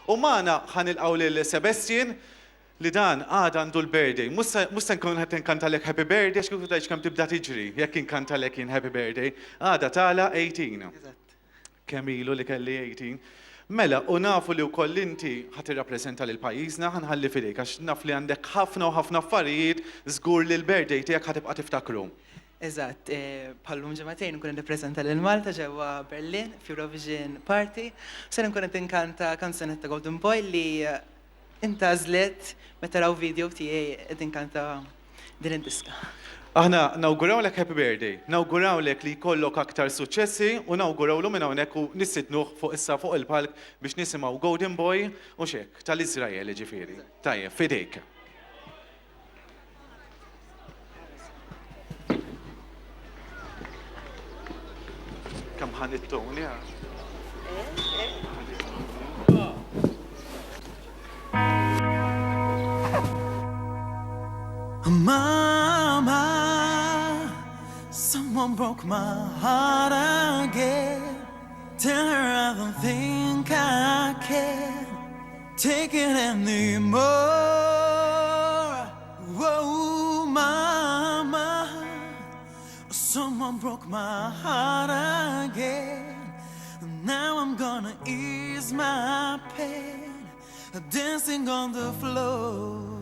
U maħna ħanilqaw lil Sebastian li dan għad għandu l-birthday. Musta nkun ħat inkantalek happy birthday, xkun tajċ kam tibda tiġri, jekk inkantalek jien happy birthday. Għada tala 18. Kemm ilu li kelli 18. Mela, u nafu li wkoll inti ħat irrappreżenta lil pajjiżna, ħanħalli fidejk għax naf li għandek ħafna u ħafna affarijiet żgur li l-birthday tiegħek ħatibqa' tiftakru. Eżatt, bħallum ġematejn nkun nirrepreżenta lil Malta ġewwa Berlin f'Eurovision Party. Se nkun qed inkanta kanzunetta Golden Boy li intażlet meta raw video tiegħi qed inkanta din id-diska. Aħna nawgurawlek happy birthday, nawgurawlek li jkollok aktar suċċessi u nawgurawlu minn hawnhekk u nissitnuh fuq issa fuq il-palk biex nisimgħu Golden Boy u xek tal-Iżrael ġifieri. Tajjeb, fidejk. Kemm ħanittun li Mama, someone broke my heart again. Tell her I don't think I can take it anymore. Whoa, mama, someone broke my heart again. Now I'm gonna ease my pain, dancing on the floor.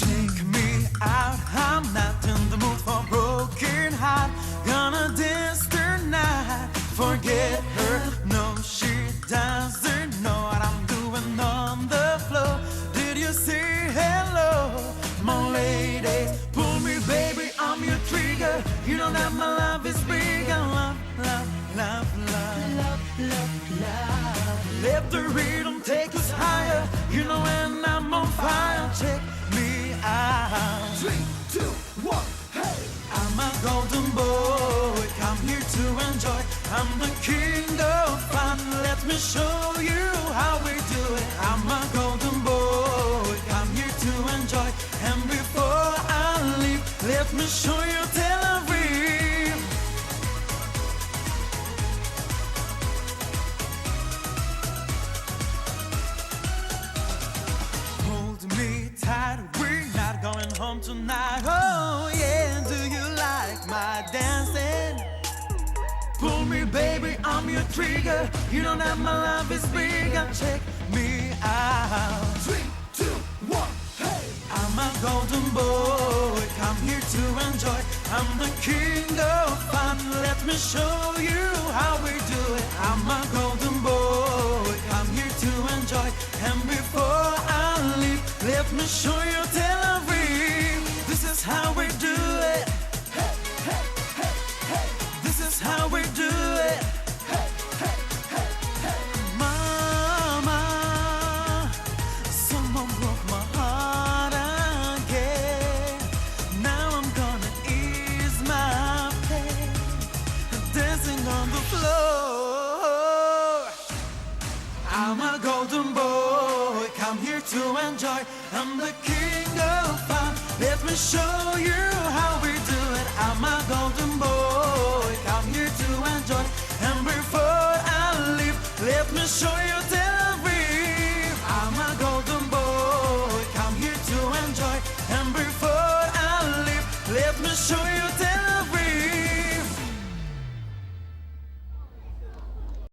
Take me out, I'm not in the mood for broken heart. Gonna dance tonight, forget her. No, she doesn't know what I'm doing on the floor. Did you say hello, my lady? Pull me, baby, I'm your trigger. You know that my love is big. I love, love, love, love, love, love, love. Let the rhythm take us higher. You know when I'm on fire, check me out. 3, 2, 1, hey! I'm a golden boy, come here to enjoy. I'm the king of fun, let me show you how we do it. I'm a golden boy, come here to enjoy. And before I leave, let me show you Tel Aviv. Hold me tight, we're not going home tonight. Oh yeah, do you like my dancing? Pull me, baby, I'm your trigger. You know that my love is big. And check me out. 3, 2, 1, hey! I'm a golden boy, come here to enjoy. I'm the king of fun, let me show you how we do it. I'm a golden boy, come here to enjoy. And before I leave, let me show you Tel Aviv. This is how we do it. Hey, hey, hey, hey. This is how we do it. Hey, hey, hey, hey. Mama, someone broke my heart again. Now I'm gonna ease my pain, dancing on the floor. I'm a golden boy, come here to enjoy. I'm the king of fun, let me show you how we do it. I'm a golden boy, come here to enjoy. And before I leave, let me show you